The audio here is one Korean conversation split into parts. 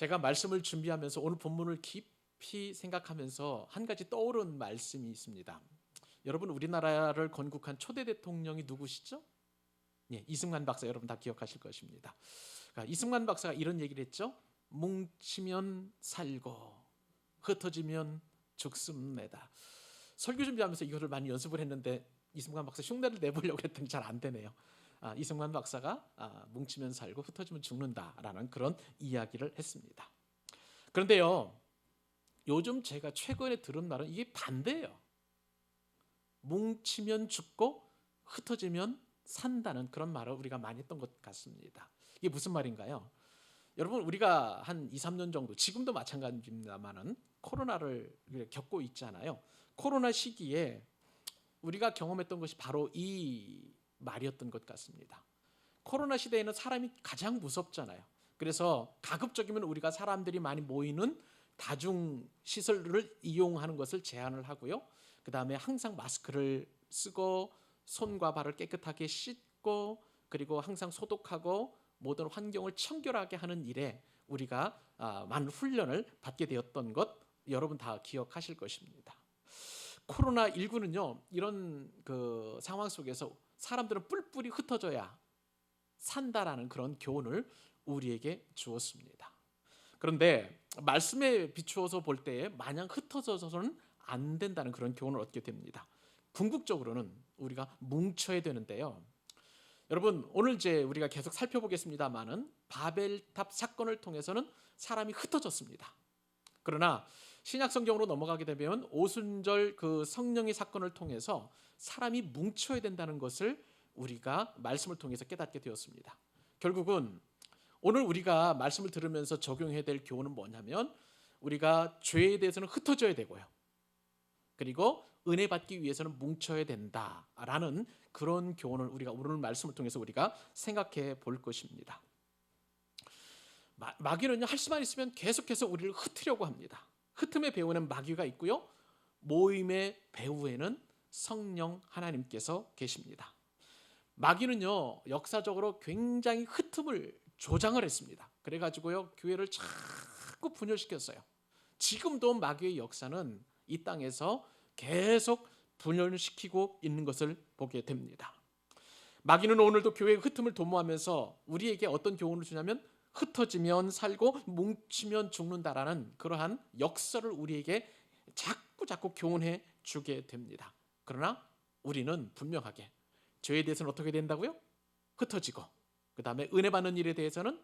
제가 말씀을 준비하면서 오늘 본문을 깊이 생각하면서 한 가지 떠오른 말씀이 있습니다. 여러분, 우리나라를 건국한 초대 대통령이 누구시죠? 예, 이승만 박사, 여러분 다 기억하실 것입니다. 그러니까 이승만 박사가 이런 얘기를 했죠. 뭉치면 살고 흩어지면 죽습니다. 설교 준비하면서 이거를 많이 연습을 했는데 이승만 박사 흉내를 내보려고 했더니 잘 안 되네요. 이승만 박사가 뭉치면 살고 흩어지면 죽는다라는 그런 이야기를 했습니다. 그런데요, 요즘 제가 최근에 들은 말은 이게 반대예요. 뭉치면 죽고 흩어지면 산다는 그런 말을 우리가 많이 했던 것 같습니다. 이게 무슨 말인가요? 여러분, 우리가 한 2, 3년 정도, 지금도 마찬가지입니다만은 코로나를 겪고 있잖아요. 코로나 시기에 우리가 경험했던 것이 바로 이 말이었던 것 같습니다. 코로나 시대에는 사람이 가장 무섭잖아요. 그래서 가급적이면 우리가 사람들이 많이 모이는 다중 시설을 이용하는 것을 제한을 하고요. 그 다음에 항상 마스크를 쓰고 손과 발을 깨끗하게 씻고 그리고 항상 소독하고 모든 환경을 청결하게 하는 일에 우리가 많은 훈련을 받게 되었던 것 여러분 다 기억하실 것입니다. 코로나19는요, 이런 그 상황 속에서 사람들은 뿔뿔이 흩어져야 산다라는 그런 교훈을 우리에게 주었습니다. 그런데 말씀에 비추어서 볼 때에 마냥 흩어져서는 안 된다는 그런 교훈을 얻게 됩니다. 궁극적으로는 우리가 뭉쳐야 되는데요. 여러분, 오늘 이제 우리가 계속 살펴보겠습니다만은 바벨탑 사건을 통해서는 사람이 흩어졌습니다. 그러나 신약 성경으로 넘어가게 되면 오순절 그 성령의 사건을 통해서 사람이 뭉쳐야 된다는 것을 우리가 말씀을 통해서 깨닫게 되었습니다. 결국은 오늘 우리가 말씀을 들으면서 적용해야 될 교훈은 뭐냐면 우리가 죄에 대해서는 흩어져야 되고요. 그리고 은혜 받기 위해서는 뭉쳐야 된다라는 그런 교훈을 우리가 오늘 말씀을 통해서 우리가 생각해 볼 것입니다. 마귀는요, 할 수만 있으면 계속해서 우리를 흩으려고 합니다. 흩음의 배후에는 마귀가 있고요, 모임의 배후에는 성령 하나님께서 계십니다. 마귀는요, 역사적으로 굉장히 흩음을 조장을 했습니다. 그래가지고요, 교회를 자꾸 분열시켰어요. 지금도 마귀의 역사는 이 땅에서 계속 분열시키고 있는 것을 보게 됩니다. 마귀는 오늘도 교회의 흩음을 도모하면서 우리에게 어떤 교훈을 주냐면 흩어지면 살고 뭉치면 죽는다라는 그러한 역사를 우리에게 자꾸 교훈해 주게 됩니다. 그러나 우리는 분명하게 죄에 대해서는 어떻게 된다고요? 흩어지고 그 다음에 은혜 받는 일에 대해서는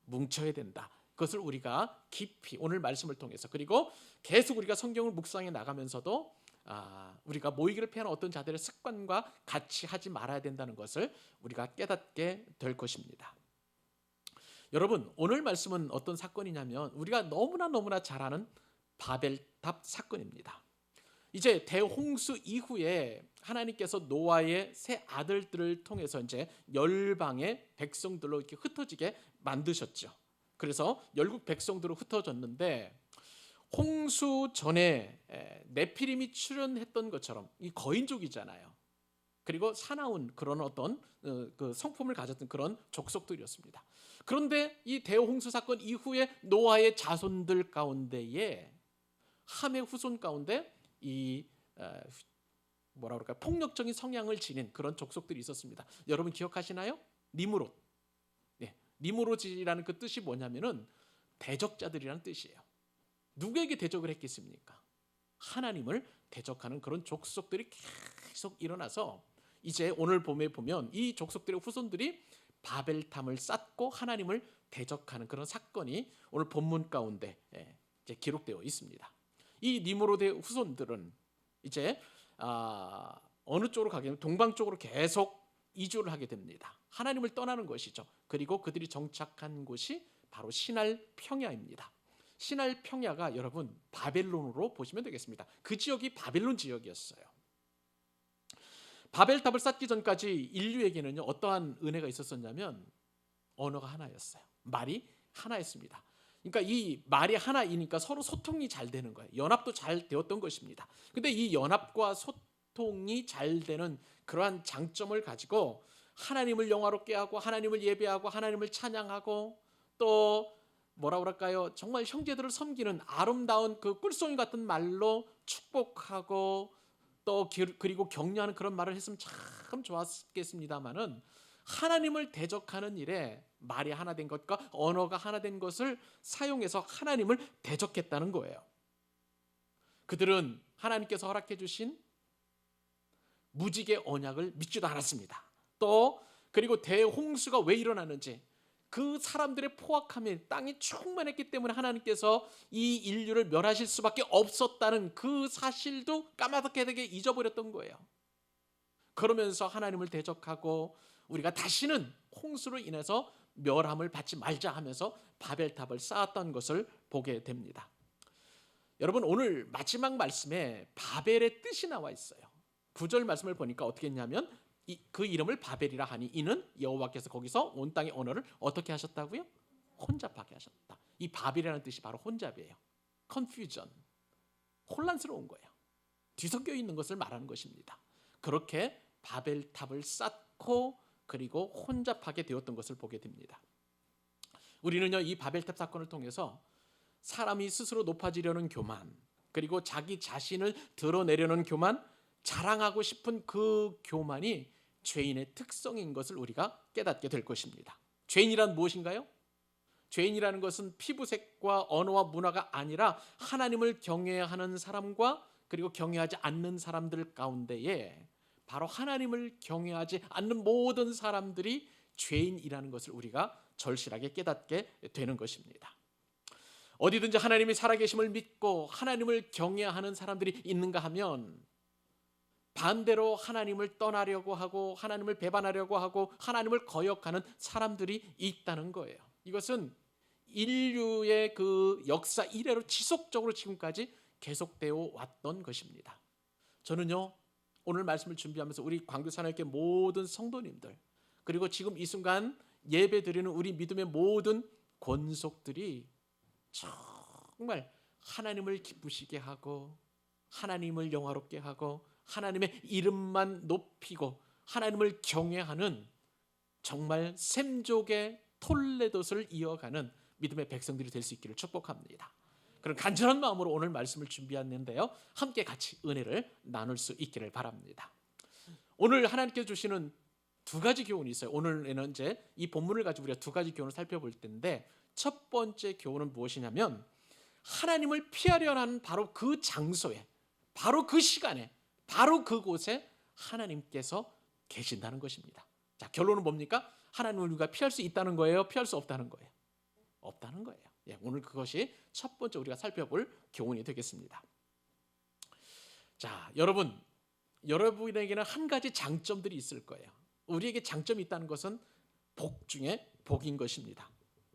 뭉쳐야 된다. 그것을 우리가 깊이 오늘 말씀을 통해서 그리고 계속 우리가 성경을 묵상해 나가면서도 우리가 모이기를 피하는 어떤 자들의 습관과 같이 하지 말아야 된다는 것을 우리가 깨닫게 될 것입니다. 여러분, 오늘 말씀은 어떤 사건이냐면 우리가 너무나 잘 아는 바벨탑 사건입니다. 이제 대홍수 이후에 하나님께서 노아의 세 아들들을 통해서 이제 열방의 백성들로 이렇게 흩어지게 만드셨죠. 그래서 열국 백성들로 흩어졌는데 홍수 전에 네피림이 출현했던 것처럼 이 거인족이잖아요. 그리고 사나운 그런 어떤 그 성품을 가졌던 그런 족속들이었습니다. 그런데 이 대홍수 사건 이후에 노아의 자손들 가운데에 함의 후손 가운데 이 뭐라 그럴까요? 폭력적인 성향을 지닌 그런 족속들이 있었습니다. 여러분 기억하시나요? 니므롯. 네, 니므롯이라는 그 뜻이 뭐냐면은 대적자들이라는 뜻이에요. 누구에게 대적을 했겠습니까? 하나님을 대적하는 그런 족속들이 계속 일어나서 이제 오늘 보면 이 족속들의 후손들이 바벨탑을 쌓고 하나님을 대적하는 그런 사건이 오늘 본문 가운데 이제 기록되어 있습니다. 이 니므롯의 후손들은 이제 어느 쪽으로 가게 되면 동방 쪽으로 계속 이주를 하게 됩니다. 하나님을 떠나는 것이죠. 그리고 그들이 정착한 곳이 바로 시날 평야입니다. 시날 평야가 여러분 바벨론으로 보시면 되겠습니다. 그 지역이 바벨론 지역이었어요. 바벨탑을 쌓기 전까지 인류에게는요, 어떠한 은혜가 있었었냐면 언어가 하나였어요. 말이 하나였습니다. 그러니까 이 말이 하나이니까 서로 소통이 잘 되는 거예요. 연합도 잘 되었던 것입니다. 근데 이 연합과 소통이 잘 되는 그러한 장점을 가지고 하나님을 영화롭게 하고 하나님을 예배하고 하나님을 찬양하고 또 뭐라 그럴까요? 정말 형제들을 섬기는 아름다운 그 꿀송이 같은 말로 축복하고 또 그리고 격려하는 그런 말을 했으면 참 좋았겠습니다만은 하나님을 대적하는 일에 말이 하나 된 것과 언어가 하나 된 것을 사용해서 하나님을 대적했다는 거예요. 그들은 하나님께서 허락해 주신 무지개 언약을 믿지도 않았습니다. 또 그리고 대홍수가 왜 일어나는지, 그 사람들의 포악함에 땅이 충만했기 때문에 하나님께서 이 인류를 멸하실 수밖에 없었다는 그 사실도 까마득하게 잊어버렸던 거예요. 그러면서 하나님을 대적하고 우리가 다시는 홍수로 인해서 멸함을 받지 말자 하면서 바벨탑을 쌓았던 것을 보게 됩니다. 여러분, 오늘 마지막 말씀에 바벨의 뜻이 나와 있어요. 9절 말씀을 보니까 어떻게 했냐면 그 이름을 바벨이라 하니 이는 여호와께서 거기서 온 땅의 언어를 어떻게 하셨다고요? 혼잡하게 하셨다. 이 바벨이라는 뜻이 바로 혼잡이에요. confusion, 혼란스러운 거예요. 뒤섞여 있는 것을 말하는 것입니다. 그렇게 바벨탑을 쌓고 그리고 혼잡하게 되었던 것을 보게 됩니다. 우리는요, 이 바벨탑 사건을 통해서 사람이 스스로 높아지려는 교만, 그리고 자기 자신을 드러내려는 교만, 자랑하고 싶은 그 교만이 죄인의 특성인 것을 우리가 깨닫게 될 것입니다. 죄인이란 무엇인가요? 죄인이라는 것은 피부색과 언어와 문화가 아니라 하나님을 경외하는 사람과 그리고 경외하지 않는 사람들 가운데에 바로 하나님을 경외하지 않는 모든 사람들이 죄인이라는 것을 우리가 절실하게 깨닫게 되는 것입니다. 어디든지 하나님이 살아계심을 믿고 하나님을 경외하는 사람들이 있는가 하면 반대로 하나님을 떠나려고 하고 하나님을 배반하려고 하고 하나님을 거역하는 사람들이 있다는 거예요. 이것은 인류의 그 역사 이래로 지속적으로 지금까지 계속되어 왔던 것입니다. 저는요, 오늘 말씀을 준비하면서 우리 광교사나교회 모든 성도님들, 그리고 지금 이 순간 예배드리는 우리 믿음의 모든 권속들이 정말 하나님을 기쁘시게 하고 하나님을 영화롭게 하고 하나님의 이름만 높이고 하나님을 경외하는 정말 샘족의 톨레도스를 이어가는 믿음의 백성들이 될 수 있기를 축복합니다. 그런 간절한 마음으로 오늘 말씀을 준비했는데요, 함께 같이 은혜를 나눌 수 있기를 바랍니다. 오늘 하나님께서 주시는 두 가지 교훈이 있어요. 오늘에는 이제 이 본문을 가지고 우리가 두 가지 교훈을 살펴볼 텐데, 첫 번째 교훈은 무엇이냐면 하나님을 피하려 하는 바로 그 장소에, 바로 그 시간에, 바로 그곳에 하나님께서 계신다는 것입니다. 자, 결론은 뭡니까? 하나님을 우리가 피할 수 있다는 거예요? 피할 수 없다는 거예요? 없다는 거예요. 예, 오늘 그것이 첫 번째 우리가 살펴볼 교훈이 되겠습니다. 자, 여러분에게는 한 가지 장점들이 있을 거예요. 우리에게 장점이 있다는 것은 복 중에 복인 것입니다.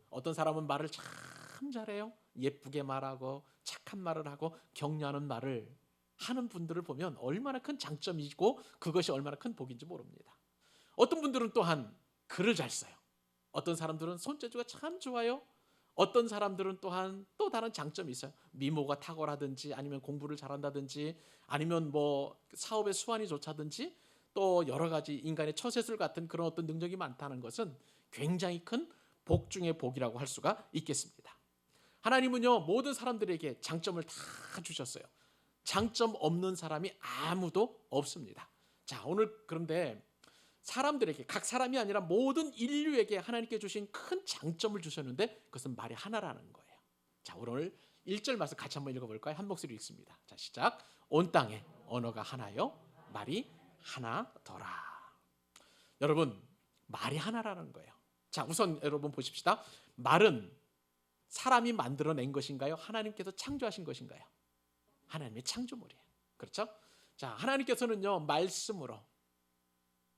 어떤 사람은 말을 참 잘해요. 예쁘게 말하고 착한 말을 하고 격려하는 말을 하는 분들을 보면 얼마나 큰 장점이고 그것이 얼마나 큰 복인지 모릅니다. 어떤 분들은 또한 글을 잘 써요. 어떤 사람들은 손재주가 참 좋아요. 어떤 사람들은 또한 또 다른 장점이 있어요. 미모가 탁월하든지 아니면 공부를 잘한다든지 아니면 뭐 사업의 수완이 좋다든지 또 여러 가지 인간의 처세술 같은 그런 어떤 능력이 많다는 것은 굉장히 큰 복 중의 복이라고 할 수가 있겠습니다. 하나님은요, 모든 사람들에게 장점을 다 주셨어요. 장점 없는 사람이 아무도 없습니다. 자, 오늘 그런데 사람들에게, 각 사람이 아니라 모든 인류에게 하나님께 주신 큰 장점을 주셨는데 그것은 말이 하나라는 거예요. 자, 오늘 1절 말씀 같이 한번 읽어볼까요? 한 목소리 읽습니다. 자, 시작. 온 땅에 언어가 하나요, 말이 하나더라. 여러분, 말이 하나라는 거예요. 자, 우선 여러분 보십시다. 말은 사람이 만들어낸 것인가요? 하나님께서 창조하신 것인가요? 하나님의 창조물이에요. 그렇죠? 자, 하나님께서는요, 말씀으로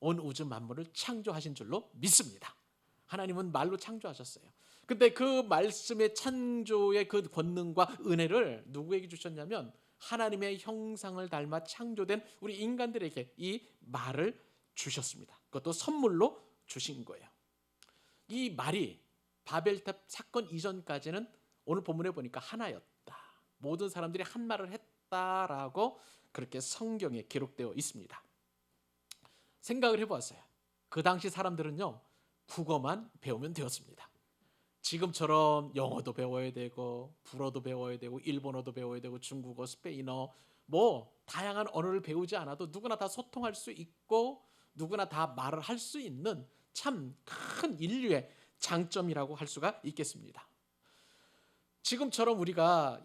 온 우주 만물을 창조하신 줄로 믿습니다. 하나님은 말로 창조하셨어요. 근데 그 말씀의 창조의 그 권능과 은혜를 누구에게 주셨냐면 하나님의 형상을 닮아 창조된 우리 인간들에게 이 말을 주셨습니다. 그것도 선물로 주신 거예요. 이 말이 바벨탑 사건 이전까지는 오늘 본문에 보니까 하나였다. 모든 사람들이 한 말을 했다라고 그렇게 성경에 기록되어 있습니다. 생각을 해보았어요. 그 당시 사람들은요, 국어만 배우면 되었습니다. 지금처럼 영어도 배워야 되고 불어도 배워야 되고 일본어도 배워야 되고 중국어, 스페인어 뭐 다양한 언어를 배우지 않아도 누구나 다 소통할 수 있고 누구나 다 말을 할 수 있는 참 큰 인류의 장점이라고 할 수가 있겠습니다. 지금처럼 우리가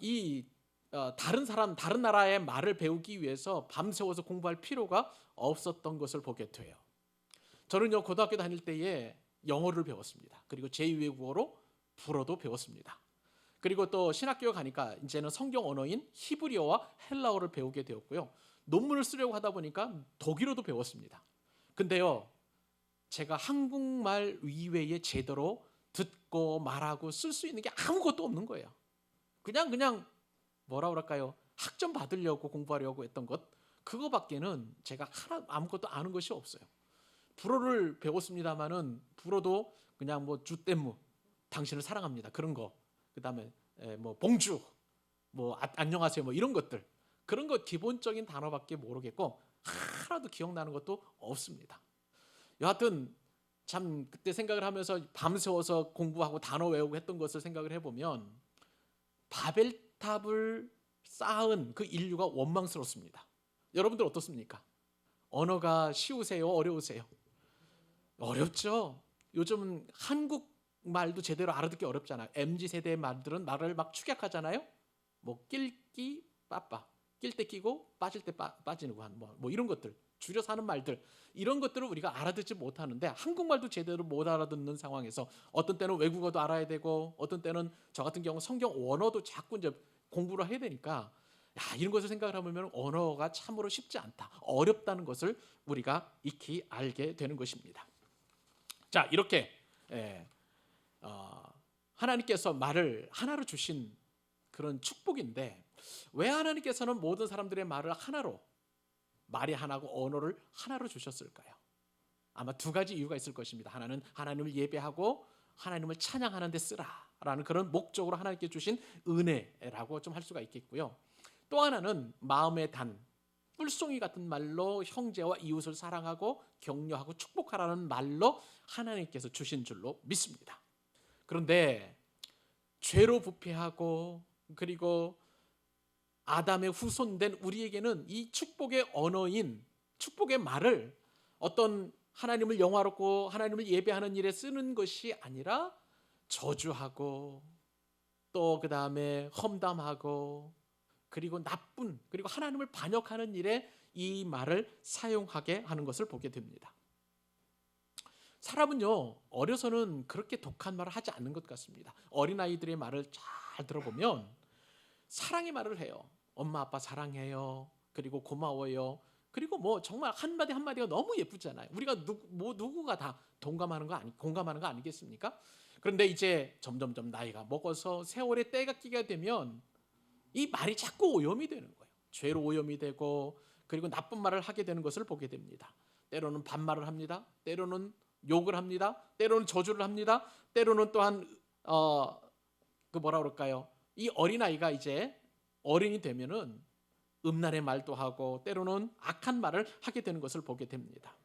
다른 나라의 말을 배우기 위해서 밤새워서 공부할 필요가 없었던 것을 보게 돼요. 저는요 고등학교 다닐 때에 영어를 배웠습니다. 그리고 제2외국어로 불어도 배웠습니다. 그리고 또 신학교에 가니까 이제는 성경 언어인 히브리어와 헬라어를 배우게 되었고요. 논문을 쓰려고 하다 보니까 독일어도 배웠습니다. 근데요 제가 한국말 이외에 제대로 듣고 말하고 쓸 수 있는 게 아무것도 없는 거예요. 그냥 뭐라 그럴까요? 학점 받으려고 공부하려고 했던 것 그거밖에는 제가 아무것도 아는 것이 없어요. 불어를 배웠습니다마는 불어도 그냥 뭐 주댐무 당신을 사랑합니다 그런 거 그다음에 뭐 봉주 뭐 안녕하세요 뭐 이런 것들 그런 것 기본적인 단어밖에 모르겠고 하나도 기억나는 것도 없습니다. 여하튼 참 그때 생각을 하면서 밤새워서 공부하고 단어 외우고 했던 것을 생각을 해보면 바벨탑을 쌓은 그 인류가 원망스럽습니다. 여러분들 어떻습니까? 언어가 쉬우세요? 어려우세요? 어렵죠. 요즘 한국말도 제대로 알아듣기 어렵잖아요. MZ세대의 말들은 말을 막 축약하잖아요. 뭐 낄끼 빠빠 낄 때 끼고 빠질 때 빠지는 거 뭐 이런 것들 줄여서 하는 말들 이런 것들을 우리가 알아듣지 못하는데 한국말도 제대로 못 알아듣는 상황에서 어떤 때는 외국어도 알아야 되고 어떤 때는 저 같은 경우 성경 원어도 자꾸 이제 공부를 해야 되니까 이런 것을 생각을 하면 언어가 참으로 쉽지 않다 어렵다는 것을 우리가 익히 알게 되는 것입니다. 자 이렇게 하나님께서 말을 하나로 주신 그런 축복인데 왜 하나님께서는 모든 사람들의 말을 하나로 말이 하나고 언어를 하나로 주셨을까요? 아마 두 가지 이유가 있을 것입니다. 하나는 하나님을 예배하고 하나님을 찬양하는 데 쓰라라는 그런 목적으로 하나님께 주신 은혜라고 좀 할 수가 있겠고요. 또 하나는 마음의 단, 뿔송이 같은 말로 형제와 이웃을 사랑하고 격려하고 축복하라는 말로 하나님께서 주신 줄로 믿습니다. 그런데 죄로 부패하고 그리고 아담의 후손된 우리에게는 이 축복의 언어인 축복의 말을 어떤 하나님을 영화롭고 하나님을 예배하는 일에 쓰는 것이 아니라 저주하고 또 그 다음에 험담하고 그리고 나쁜 그리고 하나님을 반역하는 일에 이 말을 사용하게 하는 것을 보게 됩니다. 사람은요 어려서는 그렇게 독한 말을 하지 않는 것 같습니다. 어린아이들의 말을 잘 들어보면 사랑의 말을 해요. 엄마 아빠 사랑해요. 그리고 고마워요. 그리고 뭐 정말 한마디 한마디가 너무 예쁘잖아요. 우리가 누구가 다 공감하는 거 아니겠습니까? 그런데 이제 점점점 나이가 먹어서 세월의 때가 끼게 되면 이 말이 자꾸 오염이 되는 거예요. 죄로 오염이 되고 그리고 나쁜 말을 하게 되는 것을 보게 됩니다. 때로는 반말을 합니다. 때로는 욕을 합니다. 때로는 저주를 합니다. 때로는 또한 그 뭐라 그럴까요? 이 어린아이가 이제 어른이 되면은 음란의 말도 하고 때로는 악한 말을 하게 되는 것을 보게 됩니다.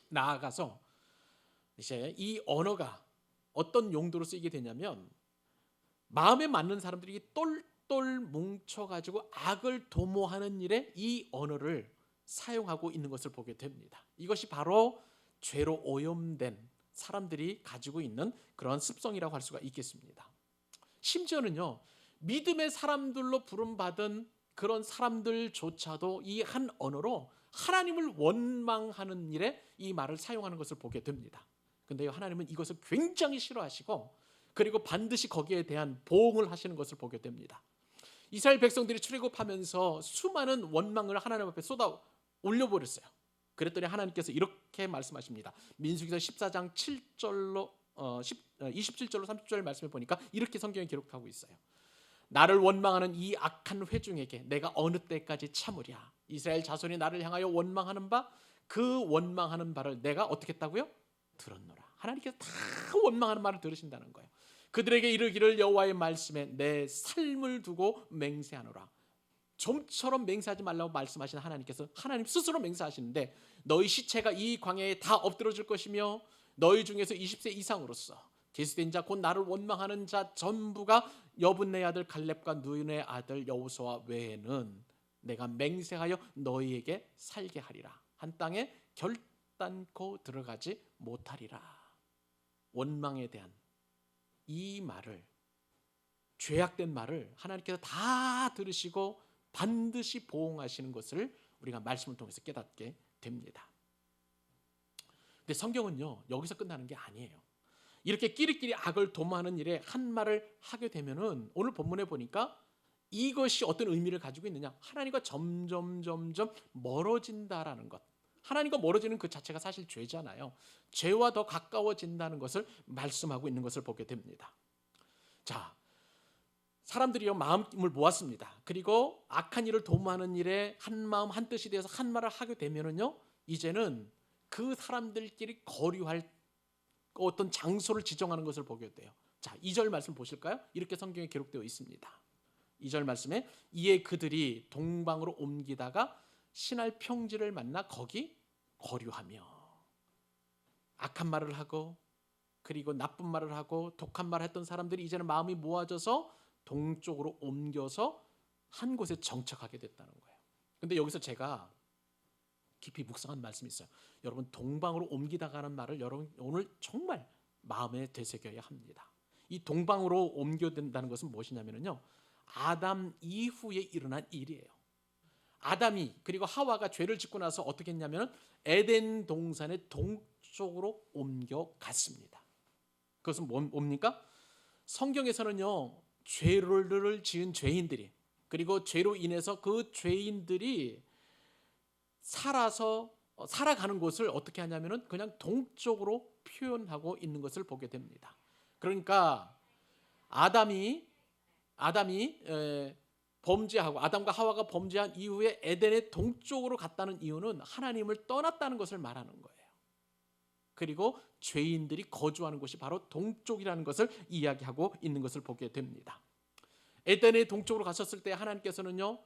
나아가서 이제 이 언어가 어떤 용도로 쓰이게 되냐면 마음에 맞는 사람들이 똘똘 뭉쳐가지고 악을 도모하는 일에 이 언어를 사용하고 있는 것을 보게 됩니다. 이것이 바로 죄로 오염된 사람들이 가지고 있는 그런 습성이라고 할 수가 있겠습니다. 심지어는요 믿음의 사람들로 부름받은 그런 사람들조차도 이 한 언어로 하나님을 원망하는 일에 이 말을 사용하는 것을 보게 됩니다. 근데요 하나님은 이것을 굉장히 싫어하시고 그리고 반드시 거기에 대한 보응을 하시는 것을 보게 됩니다. 이스라엘 백성들이 출애굽하면서 수많은 원망을 하나님 앞에 쏟아 올려버렸어요. 그랬더니 하나님께서 이렇게 말씀하십니다. 민수기서 14장 7절로 27절로 30절 말씀을 보니까 이렇게 성경에 기록하고 있어요. 나를 원망하는 이 악한 회중에게 내가 어느 때까지 참으랴. 이스라엘 자손이 나를 향하여 원망하는 바 그 원망하는 바를 내가 어떻게 했다고요? 들었노라. 하나님께서 다 원망하는 말을 들으신다는 거예요. 그들에게 이르기를 여호와의 말씀에 내 삶을 두고 맹세하노라. 좀처럼 맹세하지 말라고 말씀하신 하나님께서 하나님 스스로 맹세하시는데 너희 시체가 이 광야에 다 엎드러질 것이며 너희 중에서 20세 이상으로서 계수된 자 곧 나를 원망하는 자 전부가 여분네 아들 갈렙과 눈의 아들 여호수아 외에는 내가 맹세하여 너희에게 살게 하리라. 한 땅에 결단코 들어가지 못하리라. 원망에 대한 이 말을, 죄악된 말을 하나님께서 다 들으시고 반드시 보응하시는 것을 우리가 말씀을 통해서 깨닫게 됩니다. 근데 성경은요, 여기서 끝나는 게 아니에요. 이렇게 끼리끼리 악을 도모하는 일에 한 말을 하게 되면은 오늘 본문에 보니까 이것이 어떤 의미를 가지고 있느냐, 하나님과 점점 멀어진다라는 것. 하나님과 멀어지는 그 자체가 사실 죄잖아요. 죄와 더 가까워진다는 것을 말씀하고 있는 것을 보게 됩니다. 자, 사람들이요 마음을 모았습니다. 그리고 악한 일을 도모하는 일에 한 마음 한 뜻이 되어서 한 말을 하게 되면은요, 이제는 그 사람들끼리 거류할 어떤 장소를 지정하는 것을 보게 돼요. 자, 2절 말씀 보실까요? 이렇게 성경에 기록되어 있습니다. 2절 말씀에 이에 그들이 동방으로 옮기다가 신할 평지를 만나 거기 거류하며, 악한 말을 하고 그리고 나쁜 말을 하고 독한 말을 했던 사람들이 이제는 마음이 모아져서 동쪽으로 옮겨서 한 곳에 정착하게 됐다는 거예요. 근데 여기서 제가 깊이 묵상한 말씀이 있어요. 여러분, 동방으로 옮기다가는 말을 여러분 오늘 정말 마음에 되새겨야 합니다. 이 동방으로 옮겨된다는 것은 무엇이냐면요, 아담 이후에 일어난 일이에요. 아담이 그리고 하와가 죄를 짓고 나서 어떻게 했냐면 에덴 동산의 동쪽으로 옮겨갔습니다. 그것은 뭡니까? 성경에서는요, 죄를 지은 죄인들이, 그리고 죄로 인해서 그 죄인들이 살아가는 곳을 어떻게 하냐면은 그냥 동쪽으로 표현하고 있는 것을 보게 됩니다. 그러니까 아담이 범죄하고 아담과 하와가 범죄한 이후에 에덴의 동쪽으로 갔다는 이유는 하나님을 떠났다는 것을 말하는 거예요. 그리고 죄인들이 거주하는 곳이 바로 동쪽이라는 것을 이야기하고 있는 것을 보게 됩니다. 에덴의 동쪽으로 가셨을 때 하나님께서는요,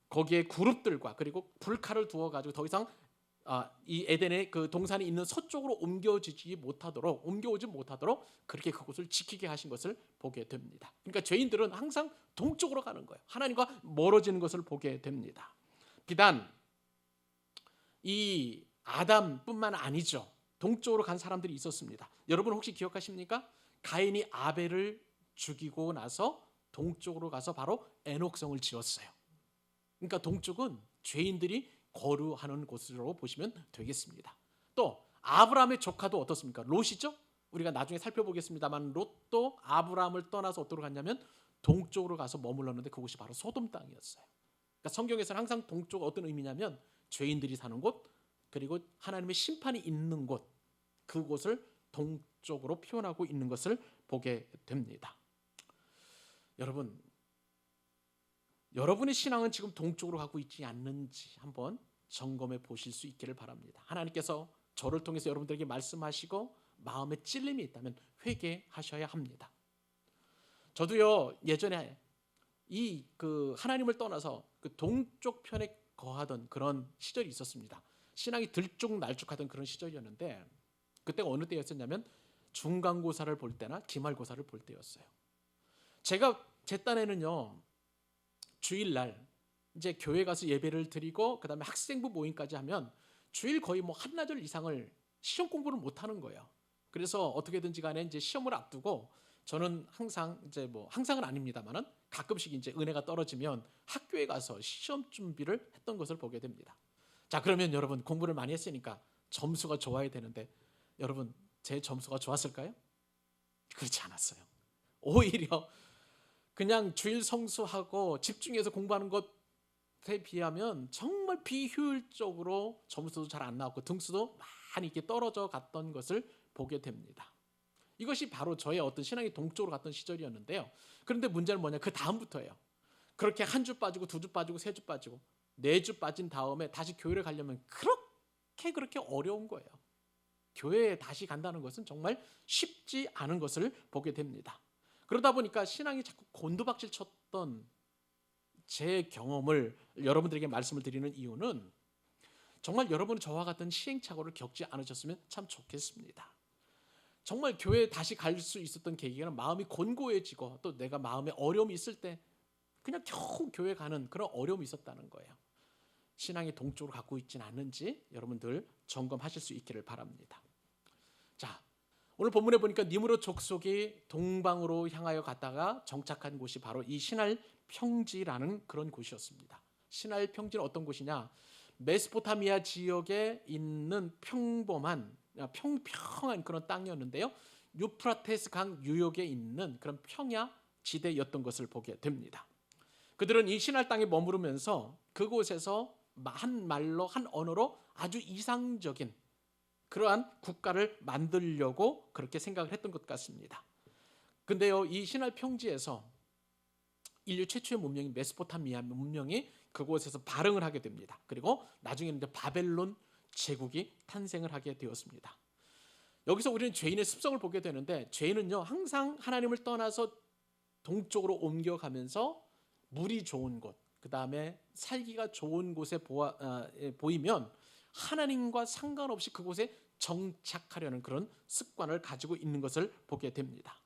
거기에 그룹들과 그리고 불칼을 두어 가지고 더 이상 이 에덴의 그 동산이 있는 서쪽으로 옮겨오지 못하도록 그렇게 그곳을 지키게 하신 것을 보게 됩니다. 그러니까 죄인들은 항상 동쪽으로 가는 거예요. 하나님과 멀어지는 것을 보게 됩니다. 비단 이 아담뿐만 아니죠. 동쪽으로 간 사람들이 있었습니다. 여러분 혹시 기억하십니까? 가인이 아벨을 죽이고 나서 동쪽으로 가서 바로 에녹성을 지었어요. 그러니까 동쪽은 죄인들이 거류하는 곳으로 보시면 되겠습니다. 또 아브라함의 조카도 어떻습니까? 롯이죠. 우리가 나중에 살펴보겠습니다만 롯도 아브라함을 떠나서 어디로 갔냐면 동쪽으로 가서 머물렀는데 그곳이 바로 소돔 땅이었어요. 그러니까 성경에서는 항상 동쪽 어떤 의미냐면 죄인들이 사는 곳, 그리고 하나님의 심판이 있는 곳, 그곳을 동쪽으로 표현하고 있는 것을 보게 됩니다. 여러분의 신앙은 지금 동쪽으로 가고 있지 않는지 한번 점검해 보실 수 있기를 바랍니다. 하나님께서 저를 통해서 여러분들에게 말씀하시고 마음에 찔림이 있다면 회개하셔야 합니다. 저도요, 예전에 하나님을 떠나서 그 동쪽 편에 거하던 그런 시절이 있었습니다. 신앙이 들쭉날쭉하던 그런 시절이었는데, 그때가 어느 때였었냐면 중간고사를 볼 때나 기말고사를 볼 때였어요. 제 딴에는요, 주일날 이제 교회 가서 예배를 드리고 그다음에 학생부 모임까지 하면 주일 거의 한나절 이상을 시험 공부를 못 하는 거예요. 그래서 어떻게든지 간에 이제 시험을 앞두고 저는 항상 항상은 아닙니다만은 가끔씩 이제 은혜가 떨어지면 학교에 가서 시험 준비를 했던 것을 보게 됩니다. 자, 그러면 여러분 공부를 많이 했으니까 점수가 좋아야 되는데 여러분 제 점수가 좋았을까요? 그렇지 않았어요. 오히려 그냥 주일 성수하고 집중해서 공부하는 것에 비하면 정말 비효율적으로 점수도 잘 안 나왔고 등수도 많이 이렇게 떨어져 갔던 것을 보게 됩니다. 이것이 바로 저의 어떤 신앙이 동쪽으로 갔던 시절이었는데요. 그런데 문제는 뭐냐, 그 다음부터예요. 그렇게 한 주 빠지고 두 주 빠지고 세 주 빠지고 네 주 빠진 다음에 다시 교회를 가려면 그렇게 어려운 거예요. 교회에 다시 간다는 것은 정말 쉽지 않은 것을 보게 됩니다. 그러다 보니까 신앙이 자꾸 곤두박질 쳤던 제 경험을 여러분들에게 말씀을 드리는 이유는 정말 여러분은 저와 같은 시행착오를 겪지 않으셨으면 참 좋겠습니다. 정말 교회에 다시 갈 수 있었던 계기가 마음이 곤고해지고 또 내가 마음에 어려움이 있을 때 그냥 겨우 교회 가는 그런 어려움이 있었다는 거예요. 신앙의 동쪽으로 갖고 있지는 않는지 여러분들 점검하실 수 있기를 바랍니다. 자, 오늘 본문에 보니까 니므롯 족속이 동방으로 향하여 갔다가 정착한 곳이 바로 이 신할 평지라는 그런 곳이었습니다. 신할 평지는 어떤 곳이냐? 메소포타미아 지역에 있는 평범한 평평한 그런 땅이었는데요. 유프라테스 강 유역에 있는 그런 평야 지대였던 것을 보게 됩니다. 그들은 이 신할 땅에 머무르면서 그곳에서 한 말로 한 언어로 아주 이상적인 그러한 국가를 만들려고 그렇게 생각을 했던 것 같습니다. 근데요, 이 신할 평지에서 인류 최초의 문명인 메소포타미아 문명이 그곳에서 발흥을 하게 됩니다. 그리고 나중에는 이제 바벨론 제국이 탄생을 하게 되었습니다. 여기서 우리는 죄인의 습성을 보게 되는데, 죄인은요 항상 하나님을 떠나서 동쪽으로 옮겨가면서 물이 좋은 곳, 그 다음에 살기가 좋은 곳에 보이면 하나님과 상관없이 그곳에 정착하려는 그런 습관을 가지고 있는 것을 보게 됩니다.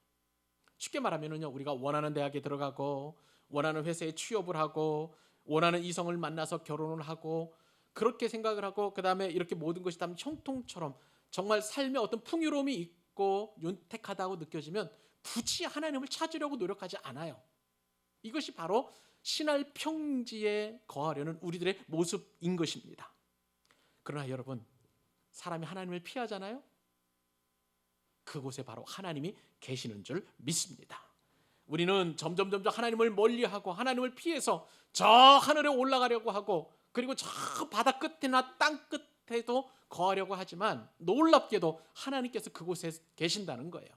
쉽게 말하면요, 우리가 원하는 대학에 들어가고 원하는 회사에 취업을 하고 원하는 이성을 만나서 결혼을 하고 그렇게 생각을 하고 그 다음에 이렇게 모든 것이 다 형통처럼 정말 삶에 어떤 풍요로움이 있고 윤택하다고 느껴지면 굳이 하나님을 찾으려고 노력하지 않아요. 이것이 바로 신할 평지에 거하려는 우리들의 모습인 것입니다. 그러나 여러분, 사람이 하나님을 피하잖아요. 그곳에 바로 하나님이 계시는 줄 믿습니다. 우리는 점점 하나님을 멀리하고 하나님을 피해서 저 하늘에 올라가려고 하고 그리고 저 바다 끝이나 땅 끝에도 거하려고 하지만 놀랍게도 하나님께서 그곳에 계신다는 거예요.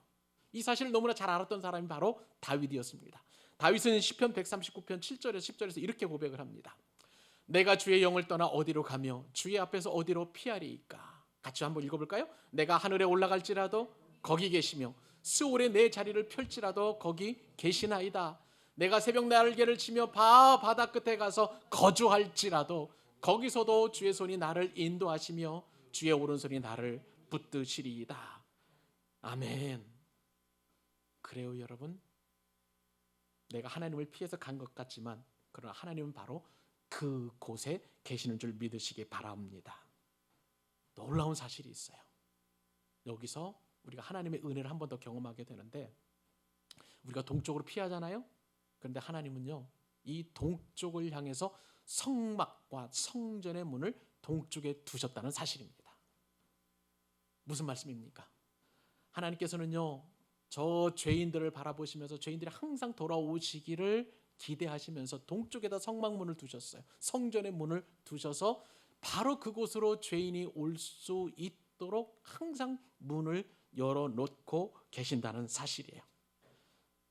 이 사실을 너무나 잘 알았던 사람이 바로 다윗이었습니다. 다윗은 시편 139편 7절에서 10절에서 이렇게 고백을 합니다. 내가 주의 영을 떠나 어디로 가며 주의 앞에서 어디로 피하리이까. 같이 한번 읽어볼까요? 내가 하늘에 올라갈지라도 거기 계시며 스올에 내 자리를 펼지라도 거기 계시나이다. 내가 새벽 날개를 치며 바다 끝에 가서 거주할지라도 거기서도 주의 손이 나를 인도하시며 주의 오른손이 나를 붙드시리이다. 아멘. 그래요 여러분, 내가 하나님을 피해서 간 것 같지만 그러나 하나님은 바로 그곳에 계시는 줄 믿으시기 바랍니다. 놀라운 사실이 있어요. 여기서 우리가 하나님의 은혜를 한 번 더 경험하게 되는데, 우리가 동쪽으로 피하잖아요. 그런데 하나님은요 이 동쪽을 향해서 성막과 성전의 문을 동쪽에 두셨다는 사실입니다. 무슨 말씀입니까? 하나님께서는요 저 죄인들을 바라보시면서 죄인들이 항상 돌아오시기를 기대하시면서 동쪽에다 성막문을 두셨어요. 성전의 문을 두셔서 바로 그곳으로 죄인이 올 수 있도록 항상 문을 열어놓고 계신다는 사실이에요.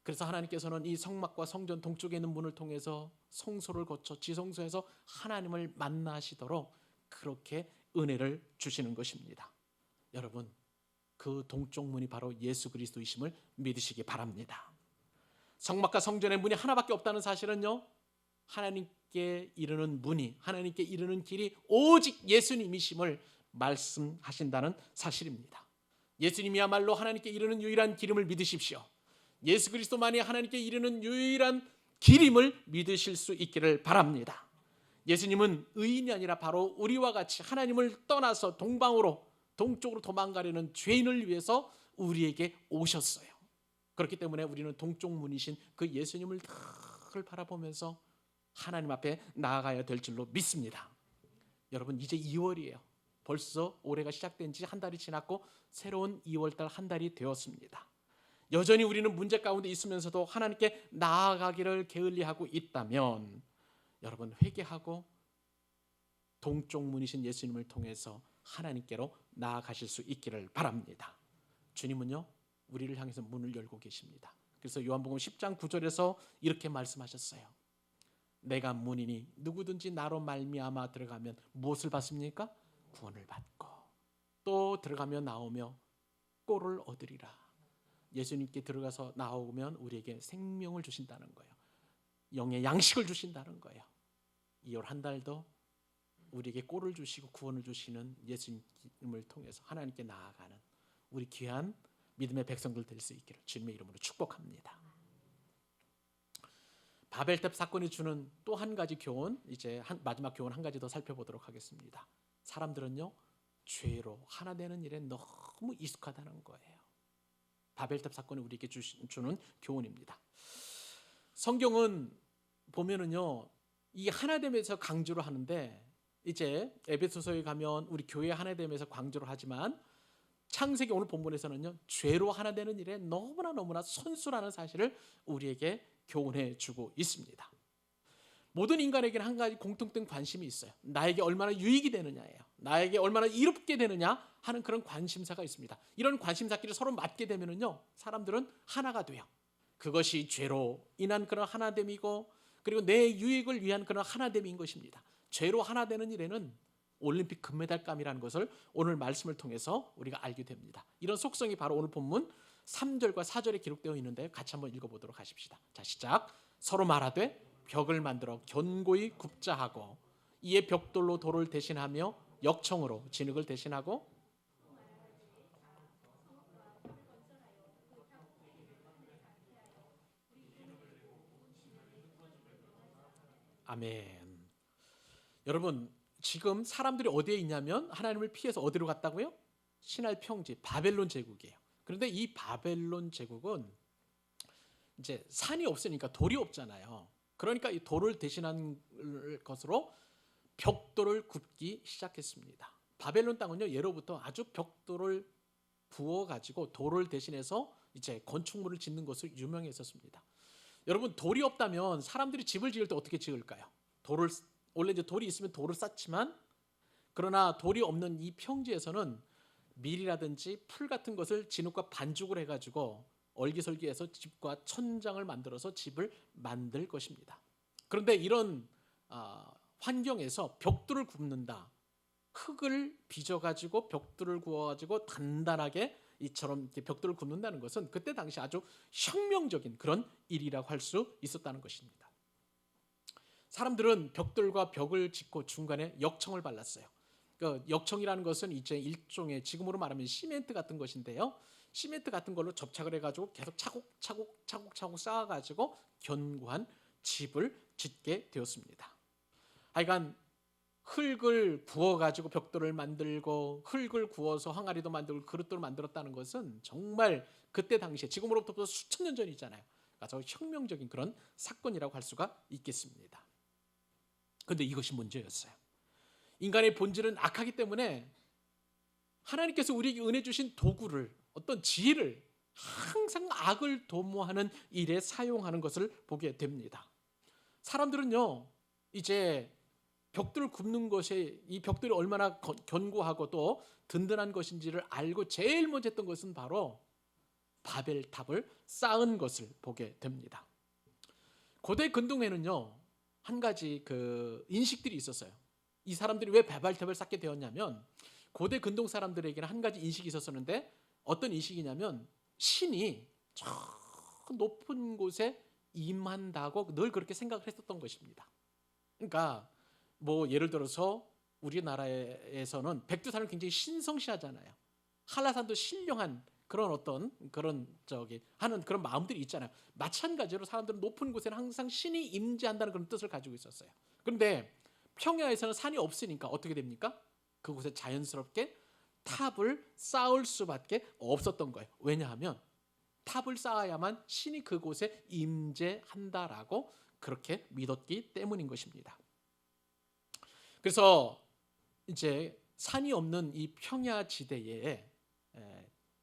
그래서 하나님께서는 이 성막과 성전 동쪽에 있는 문을 통해서 성소를 거쳐 지성소에서 하나님을 만나시도록 그렇게 은혜를 주시는 것입니다. 여러분, 그 동쪽 문이 바로 예수 그리스도이심을 믿으시기 바랍니다. 성막과 성전의 문이 하나밖에 없다는 사실은요, 하나님께 이르는 문이, 하나님께 이르는 길이 오직 예수님이심을 말씀하신다는 사실입니다. 예수님이야말로 하나님께 이르는 유일한 길임을 믿으십시오. 예수 그리스도만이 하나님께 이르는 유일한 길임을 믿으실 수 있기를 바랍니다. 예수님은 의인이 아니라 바로 우리와 같이 하나님을 떠나서 동쪽으로 도망가려는 죄인을 위해서 우리에게 오셨어요. 그렇기 때문에 우리는 동쪽 문이신 그 예수님을 늘 바라보면서 하나님 앞에 나아가야 될 줄로 믿습니다. 여러분, 이제 2월이에요. 벌써 올해가 시작된 지 한 달이 지났고 새로운 2월달 한 달이 되었습니다. 여전히 우리는 문제 가운데 있으면서도 하나님께 나아가기를 게을리하고 있다면 여러분, 회개하고 동쪽 문이신 예수님을 통해서 하나님께로 나아가실 수 있기를 바랍니다. 주님은요 우리를 향해서 문을 열고 계십니다. 그래서 요한복음 10장 9절에서 이렇게 말씀하셨어요. 내가 문이니 누구든지 나로 말미암아 들어가면 무엇을 받습니까? 구원을 받고 또 들어가며 나오며 꼴을 얻으리라. 예수님께 들어가서 나오면 우리에게 생명을 주신다는 거예요. 영의 양식을 주신다는 거예요. 2월 한 달도 우리에게 꼴을 주시고 구원을 주시는 예수님을 통해서 하나님께 나아가는 우리 귀한 믿음의 백성들 될 수 있기를 주님의 이름으로 축복합니다. 바벨탑 사건이 주는 또 한 가지 교훈, 이제 마지막 교훈 한 가지 더 살펴보도록 하겠습니다. 사람들은요, 죄로 하나 되는 일에 너무 익숙하다는 거예요. 바벨탑 사건이 우리에게 주는 교훈입니다. 성경은 보면은요, 이 하나됨에서 강조를 하는데, 이제 에베소서에 가면 우리 교회 하나됨에서 강조를 하지만 창세기 오늘 본문에서는요, 죄로 하나 되는 일에 너무나 선수라는 사실을 우리에게 교훈해 주고 있습니다. 모든 인간에게는 한 가지 공통된 관심이 있어요. 나에게 얼마나 유익이 되느냐예요. 나에게 얼마나 이롭게 되느냐 하는 그런 관심사가 있습니다. 이런 관심사끼리 서로 맞게 되면은요, 사람들은 하나가 돼요. 그것이 죄로 인한 그런 하나됨이고, 그리고 내 유익을 위한 그런 하나됨인 것입니다. 죄로 하나 되는 일에는 올림픽 금메달감이라는 것을 오늘 말씀을 통해서 우리가 알게 됩니다. 이런 속성이 바로 오늘 본문 3절과 4절에 기록되어 있는데 같이 한번 읽어보도록 하십시다. 자, 시작. 서로 말하되 벽을 만들어 견고히 굽자 하고 이에 벽돌로 돌을 대신하며 역청으로 진흙을 대신하고. 아멘. 여러분, 지금 사람들이 어디에 있냐면 하나님을 피해서 어디로 갔다고요? 신할 평지 바벨론 제국이에요. 그런데 이 바벨론 제국은 이제 산이 없으니까 돌이 없잖아요. 그러니까 이 돌을 대신한 것으로 벽돌을 굽기 시작했습니다. 바벨론 땅은요, 예로부터 아주 벽돌을 부어 가지고 돌을 대신해서 이제 건축물을 짓는 것으로 유명했었습니다. 여러분, 돌이 없다면 사람들이 집을 지을 때 어떻게 지을까요? 원래 이제 돌이 있으면 돌을 쌓지만, 그러나 돌이 없는 이 평지에서는 밀이라든지 풀 같은 것을 진흙과 반죽을 해가지고 얼기설기해서 집과 천장을 만들어서 집을 만들 것입니다. 그런데 이런 환경에서 벽돌을 굽는다, 흙을 빚어가지고 벽돌을 구워가지고 단단하게 이처럼 이렇게 벽돌을 굽는다는 것은 그때 당시 아주 혁명적인 그런 일이라고 할 수 있었다는 것입니다. 사람들은 벽돌과 벽을 짓고 중간에 역청을 발랐어요. 그 역청이라는 것은 이제 일종의 지금으로 말하면 시멘트 같은 것인데요. 시멘트 같은 걸로 접착을 해가지고 계속 차곡차곡 쌓아가지고 견고한 집을 짓게 되었습니다. 하여간 흙을 구워가지고 벽돌을 만들고 흙을 구워서 항아리도 만들고 그릇도 만들었다는 것은 정말 그때 당시에, 지금으로부터 수천 년 전이잖아요. 아주 혁명적인 그런 사건이라고 할 수가 있겠습니다. 그런데 이것이 문제였어요. 인간의 본질은 악하기 때문에 하나님께서 우리에게 은혜 주신 도구를, 어떤 지혜를 항상 악을 도모하는 일에 사용하는 것을 보게 됩니다. 사람들은요, 이제 벽돌을 굽는 것에 이 벽돌이 얼마나 견고하고 또 든든한 것인지를 알고 제일 먼저 했던 것은 바로 바벨탑을 쌓은 것을 보게 됩니다. 고대 근동에는요, 한 가지 그 인식들이 있었어요. 이 사람들이 왜 바벨탑을 쌓게 되었냐면, 고대 근동 사람들에게는 한 가지 인식이 있었었는데, 어떤 인식이냐면 신이 저 높은 곳에 임한다고 늘 그렇게 생각을 했었던 것입니다. 그러니까 뭐 예를 들어서 우리나라에서는 백두산을 굉장히 신성시하잖아요. 한라산도 신령한 그런 어떤 그런 하는 그런 마음들이 있잖아요. 마찬가지로 사람들은 높은 곳에는 항상 신이 임재한다는 그런 뜻을 가지고 있었어요. 그런데 평야에서는 산이 없으니까 어떻게 됩니까? 그곳에 자연스럽게 탑을 쌓을 수밖에 없었던 거예요. 왜냐하면 탑을 쌓아야만 신이 그곳에 임재한다라고 그렇게 믿었기 때문인 것입니다. 그래서 이제 산이 없는 이 평야 지대에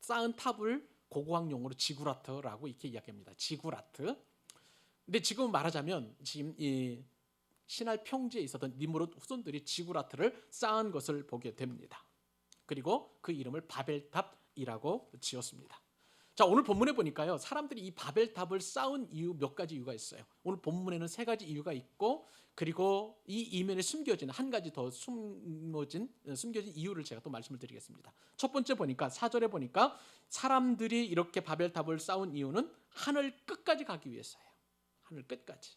쌓은 탑을 고고학 용어로 지구라트라고 이렇게 이야기합니다. 지구라트. 근데 지금 말하자면 지금 이 신할 평지에 있었던 니므롯 후손들이 지구라트를 쌓은 것을 보게 됩니다. 그리고 그 이름을 바벨탑이라고 지었습니다. 자, 오늘 본문에 보니까요, 사람들이 이 바벨탑을 쌓은 이유, 몇 가지 이유가 있어요. 오늘 본문에는 세 가지 이유가 있고, 그리고 이 이면에 숨겨진 한 가지 더 숨겨진 이유를 제가 또 말씀을 드리겠습니다. 첫 번째 보니까 4절에 보니까 사람들이 이렇게 바벨탑을 쌓은 이유는 하늘 끝까지 가기 위해서예요. 하늘 끝까지.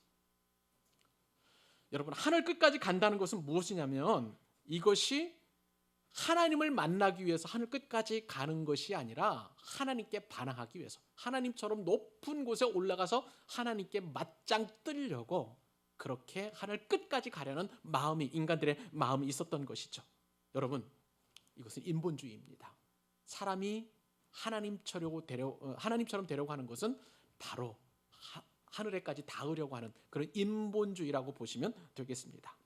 여러분, 하늘 끝까지 간다는 것은 무엇이냐면 이것이 하나님을 만나기 위해서 하늘 끝까지 가는 것이 아니라 하나님께 반항하기 위해서, 하나님처럼 높은 곳에 올라가서 하나님께 맞짱 뜨려고 그렇게 하늘 끝까지 가려는 마음이, 인간들의 마음이 있었던 것이죠. 여러분, 이것은 인본주의입니다. 사람이 하나님처럼 되려고 하는 것은 바로 하늘에까지 닿으려고 하는 그런 인본주의라고 보시면 되겠습니다.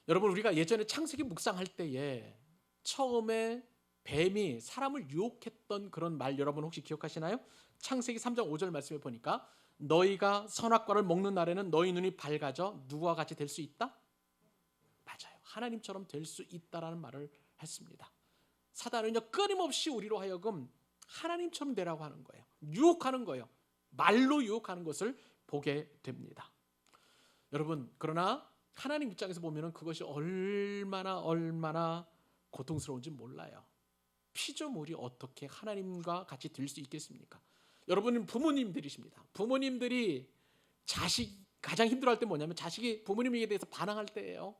여러분, 우리가 예전에 창세기 묵상할 때에 처음에 뱀이 사람을 유혹했던 그런 말 여러분 혹시 기억하시나요? 창세기 3장 5절 말씀에 보니까 너희가 선악과를 먹는 날에는 너희 눈이 밝아져 누구와 같이 될 수 있다? 맞아요. 하나님처럼 될 수 있다라는 말을 했습니다. 사단은요, 끊임없이 우리로 하여금 하나님처럼 되라고 하는 거예요. 유혹하는 거예요. 말로 유혹하는 것을 보게 됩니다. 여러분, 그러나 하나님 입장에서 보면 그것이 얼마나 고통스러운지 몰라요. 피조물이 어떻게 하나님과 같이 될 수 있겠습니까? 여러분은 부모님들이십니다. 부모님들이 가장 힘들어할 때 뭐냐면 자식이 부모님에게 대해서 반항할 때예요.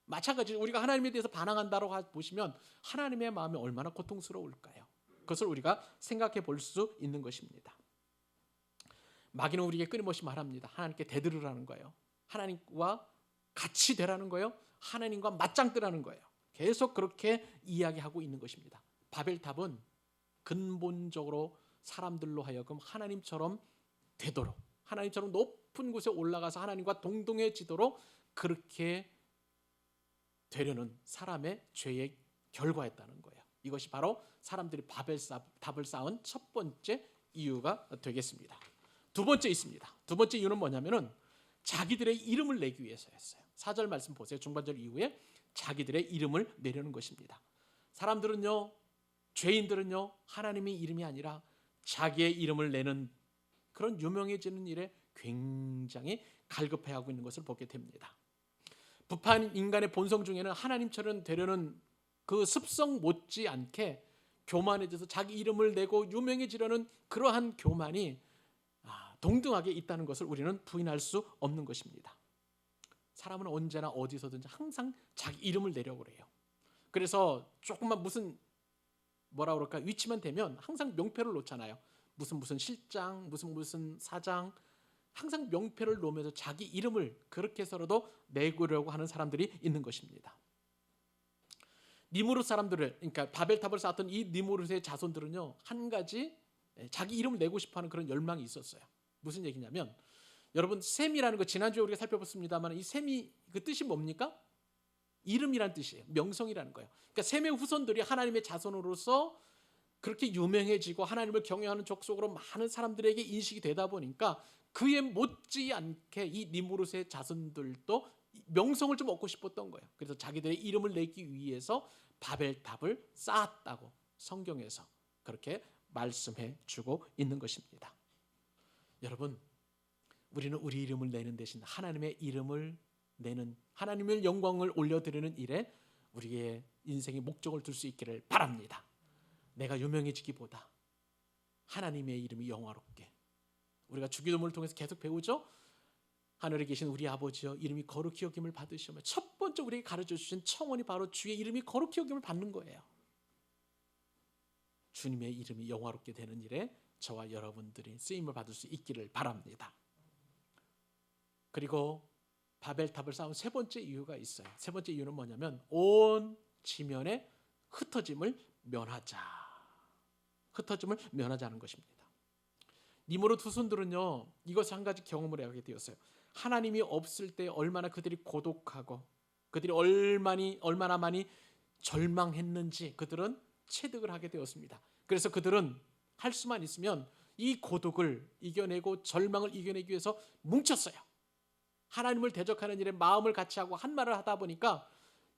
마찬가지로 우리가 하나님에 대해서 반항한다고 보시면 하나님의 마음이 얼마나 고통스러울까요? 그것을 우리가 생각해 볼 수 있는 것입니다. 마귀는 우리에게 끊임없이 말합니다. 하나님께 대들으라는 거예요. 하나님과 같이 되라는 거예요. 하나님과 맞짱 뜨라는 거예요. 계속 그렇게 이야기하고 있는 것입니다. 바벨탑은 근본적으로 사람들로 하여금 하나님처럼 되도록, 하나님처럼 높은 곳에 올라가서 하나님과 동등해지도록 그렇게 되려는 사람의 죄의 결과였다는 거예요. 이것이 바로 사람들이 바벨탑을 쌓은 첫 번째 이유가 되겠습니다. 두 번째 있습니다. 두 번째 이유는 뭐냐면은 자기들의 이름을 내기 위해서였어요. 4절 말씀 보세요. 중반절 이후에 자기들의 이름을 내려는 것입니다. 사람들은요, 죄인들은요, 하나님의 이름이 아니라 자기의 이름을 내는 그런 유명해지는 일에 굉장히 갈급해하고 있는 것을 보게 됩니다. 부패한 인간의 본성 중에는 하나님처럼 되려는 그 습성 못지않게 교만해져서 자기 이름을 내고 유명해지려는 그러한 교만이 동등하게 있다는 것을 우리는 부인할 수 없는 것입니다. 사람은 언제나 어디서든지 항상 자기 이름을 내려고 그래요. 그래서 조금만 무슨 위치만 되면 항상 명패를 놓잖아요. 무슨 실장, 무슨 사장, 항상 명패를 놓으면서 자기 이름을 그렇게 해서라도 내고려고 하는 사람들이 있는 것입니다. 니무롯 사람들을, 그러니까 바벨탑을 쌓았던 이 니무롯의 자손들은요, 한 가지 자기 이름을 내고 싶어하는 그런 열망이 있었어요. 무슨 얘기냐면, 여러분, 셈이라는 거 지난주에 우리가 살펴봤습니다만 이 셈이 그 뜻이 뭡니까? 이름이란 뜻이에요. 명성이라는 거예요. 그러니까 셈의 후손들이 하나님의 자손으로서 그렇게 유명해지고 하나님을 경외하는 족속으로 많은 사람들에게 인식이 되다 보니까 그에 못지않게 이 니무롯의 자손들도 명성을 좀 얻고 싶었던 거예요. 그래서 자기들의 이름을 내기 위해서 바벨탑을 쌓았다고 성경에서 그렇게 말씀해 주고 있는 것입니다. 여러분, 우리는 우리 이름을 내는 대신 하나님의 이름을 내는, 하나님의 영광을 올려드리는 일에 우리의 인생의 목적을 둘 수 있기를 바랍니다. 내가 유명해지기보다 하나님의 이름이 영화롭게, 우리가 주기도문을 통해서 계속 배우죠. 하늘에 계신 우리 아버지여 이름이 거룩히 여김을 받으시오며, 첫 번째 우리에게 가르쳐 주신 청원이 바로 주의 이름이 거룩히 여김을 받는 거예요. 주님의 이름이 영화롭게 되는 일에 저와 여러분들이 쓰임을 받을 수 있기를 바랍니다. 그리고 바벨탑을 쌓은 세 번째 이유가 있어요. 세 번째 이유는 뭐냐면 온 지면에 흩어짐을 면하자. 흩어짐을 면하자는 것입니다. 니무롯 후손들은요, 이것을 한 가지 경험을 하게 되었어요. 하나님이 없을 때 얼마나 그들이 고독하고 그들이 얼마나 많이 절망했는지 그들은 체득을 하게 되었습니다. 그래서 그들은 할 수만 있으면 이 고독을 이겨내고 절망을 이겨내기 위해서 뭉쳤어요. 하나님을 대적하는 일에 마음을 같이 하고 한 말을 하다 보니까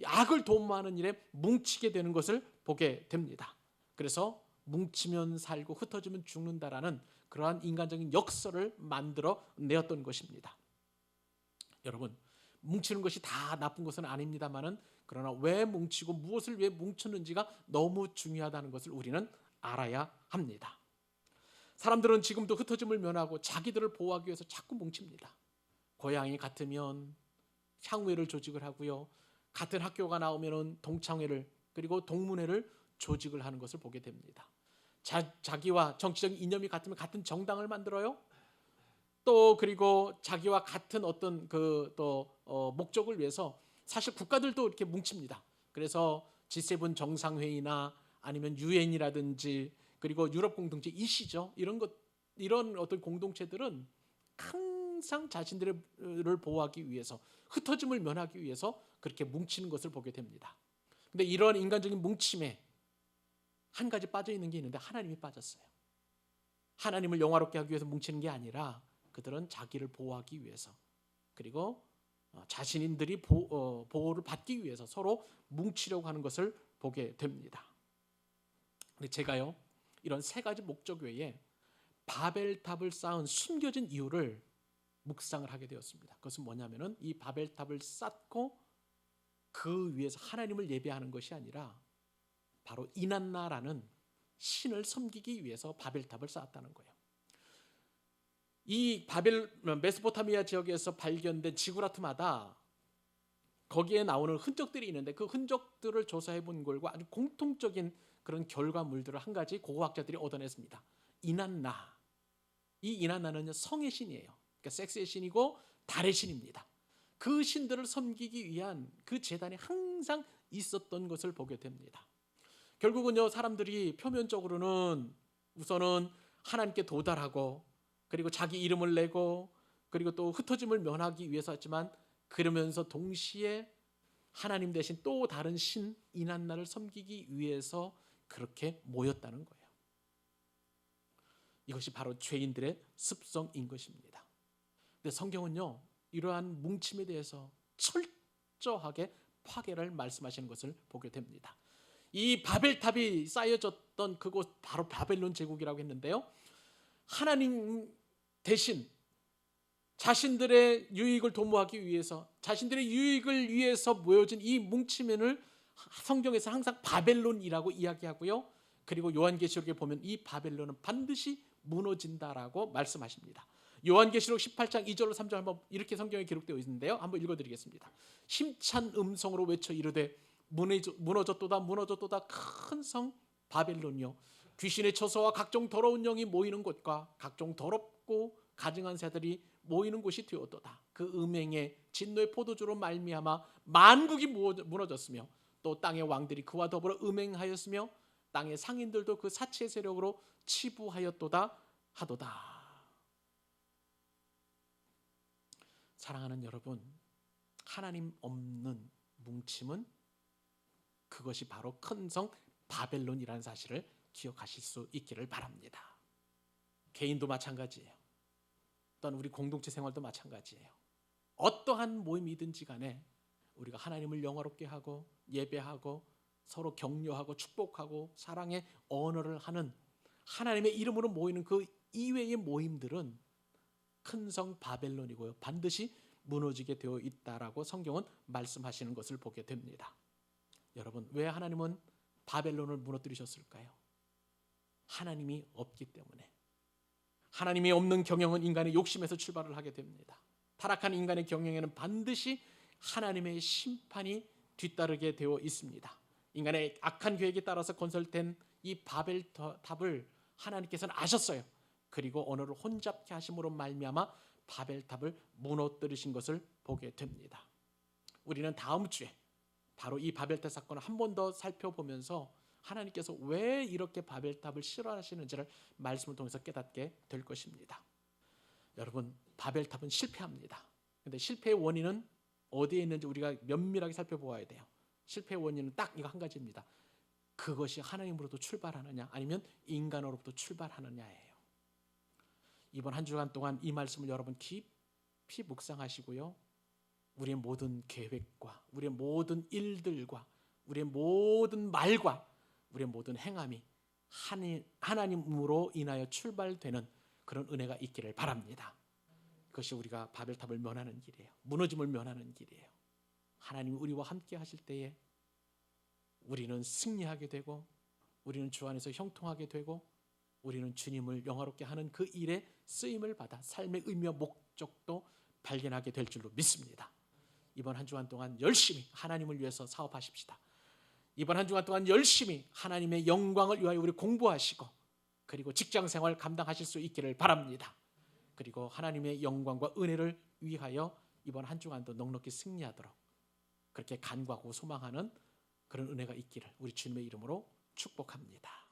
악을 도모하는 일에 뭉치게 되는 것을 보게 됩니다. 그래서 뭉치면 살고 흩어지면 죽는다라는 그러한 인간적인 역설을 만들어 내었던 것입니다. 여러분, 뭉치는 것이 다 나쁜 것은 아닙니다만은, 그러나 왜 뭉치고 무엇을 왜 뭉쳤는지가 너무 중요하다는 것을 우리는 알아야 합니다. 사람들은 지금도 흩어짐을 면하고 자기들을 보호하기 위해서 자꾸 뭉칩니다. 고향이 같으면 향후회를 조직을 하고요. 같은 학교가 나오면은 동창회를 그리고 동문회를 조직을 하는 것을 보게 됩니다. 자기와 정치적인 이념이 같으면 같은 정당을 만들어요. 또 그리고 자기와 같은 어떤 목적을 위해서 사실 국가들도 이렇게 뭉칩니다. 그래서 G7 정상회의나 아니면 유엔이라든지 그리고 유럽 공동체 이시죠. 이런 어떤 공동체들은 항상 자신들을 보호하기 위해서 흩어짐을 면하기 위해서 그렇게 뭉치는 것을 보게 됩니다. 근데 이러한 인간적인 뭉침에 한 가지 빠져 있는 게 있는데 하나님이 빠졌어요. 하나님을 영화롭게 하기 위해서 뭉치는 게 아니라 그들은 자기를 보호하기 위해서 그리고 자신들이 보호를 받기 위해서 서로 뭉치려고 하는 것을 보게 됩니다. 근데 제가요 이런 세 가지 목적 외에 바벨탑을 쌓은 숨겨진 이유를 묵상을 하게 되었습니다. 그것은 뭐냐면은 이 바벨탑을 쌓고 그 위에서 하나님을 예배하는 것이 아니라 바로 이난나라는 신을 섬기기 위해서 바벨탑을 쌓았다는 거예요. 이 메소포타미아 지역에서 발견된 지구라트마다 거기에 나오는 흔적들이 있는데 그 흔적들을 조사해 본 결과 아주 공통적인 그런 결과물들을 한 가지 고고학자들이 얻어냈습니다. 이난나. 이 이난나는 성의 신이에요. 그러니까 섹스의 신이고 달의 신입니다. 그 신들을 섬기기 위한 그 제단이 항상 있었던 것을 보게 됩니다. 결국은요 사람들이 표면적으로는 우선은 하나님께 도달하고 그리고 자기 이름을 내고 그리고 또 흩어짐을 면하기 위해서 했지만 그러면서 동시에 하나님 대신 또 다른 신 이난나를 섬기기 위해서 그렇게 모였다는 거예요. 이것이 바로 죄인들의 습성인 것입니다. 근데 성경은요 이러한 뭉침에 대해서 철저하게 파괴를 말씀하시는 것을 보게 됩니다. 이 바벨탑이 쌓여졌던 그곳 바로 바벨론 제국이라고 했는데요. 하나님 대신 자신들의 유익을 도모하기 위해서 자신들의 유익을 위해서 모여진 이 뭉치면을 성경에서 항상 바벨론이라고 이야기하고요. 그리고 요한계시록에 보면 이 바벨론은 반드시 무너진다라고 말씀하십니다. 요한계시록 18장 2절로 3절 한번 이렇게 성경에 기록되어 있는데요. 한번 읽어드리겠습니다. 힘찬 음성으로 외쳐 이르되 무너졌도다 무너졌도다 큰 성 바벨론이요 귀신의 처소와 각종 더러운 영이 모이는 곳과 각종 더럽고 가증한 새들이 모이는 곳이 되었도다. 그 음행의 진노의 포도주로 말미암아 만국이 무너졌으며 또 땅의 왕들이 그와 더불어 음행하였으며 땅의 상인들도 그 사치의 세력으로 치부하였도다 하도다. 사랑하는 여러분, 하나님 없는 뭉침은 그것이 바로 큰 성 바벨론이라는 사실을 기억하실 수 있기를 바랍니다. 개인도 마찬가지예요. 또는 우리 공동체 생활도 마찬가지예요. 어떠한 모임이든지 간에 우리가 하나님을 영화롭게 하고 예배하고 서로 격려하고 축복하고 사랑의 언어를 하는 하나님의 이름으로 모이는 그 이외의 모임들은 큰 성 바벨론이고요. 반드시 무너지게 되어 있다라고 성경은 말씀하시는 것을 보게 됩니다. 여러분, 왜 하나님은 바벨론을 무너뜨리셨을까요? 하나님이 없기 때문에. 하나님이 없는 경영은 인간의 욕심에서 출발을 하게 됩니다. 타락한 인간의 경영에는 반드시 하나님의 심판이 뒤따르게 되어 있습니다. 인간의 악한 계획에 따라서 건설된 이 바벨탑을 하나님께서는 아셨어요. 그리고 언어를 혼잡케 하심으로 말미암아 바벨탑을 무너뜨리신 것을 보게 됩니다. 우리는 다음 주에 바로 이 바벨탑 사건을 한 번 더 살펴보면서 하나님께서 왜 이렇게 바벨탑을 싫어하시는지를 말씀을 통해서 깨닫게 될 것입니다. 여러분, 바벨탑은 실패합니다. 그런데 실패의 원인은 어디에 있는지 우리가 면밀하게 살펴보아야 돼요. 실패의 원인은 딱 이거 한 가지입니다. 그것이 하나님으로부터 출발하느냐 아니면 인간으로부터 출발하느냐예요. 이번 한 주간 동안 이 말씀을 여러분 깊이 묵상하시고요. 우리의 모든 계획과 우리의 모든 일들과 우리의 모든 말과 우리의 모든 행함이 하나님으로 인하여 출발되는 그런 은혜가 있기를 바랍니다. 그것이 우리가 바벨탑을 면하는 길이에요. 무너짐을 면하는 길이에요. 하나님이 우리와 함께 하실 때에 우리는 승리하게 되고 우리는 주 안에서 형통하게 되고 우리는 주님을 영화롭게 하는 그 일에 쓰임을 받아 삶의 의미와 목적도 발견하게 될 줄로 믿습니다. 이번 한 주간 동안 열심히 하나님을 위해서 사업하십시다. 이번 한 주간 동안 열심히 하나님의 영광을 위하여 우리 공부하시고 그리고 직장생활 감당하실 수 있기를 바랍니다. 그리고 하나님의 영광과 은혜를 위하여 이번 한 주간도 넉넉히 승리하도록 그렇게 간구하고 소망하는 그런 은혜가 있기를 우리 주님의 이름으로 축복합니다.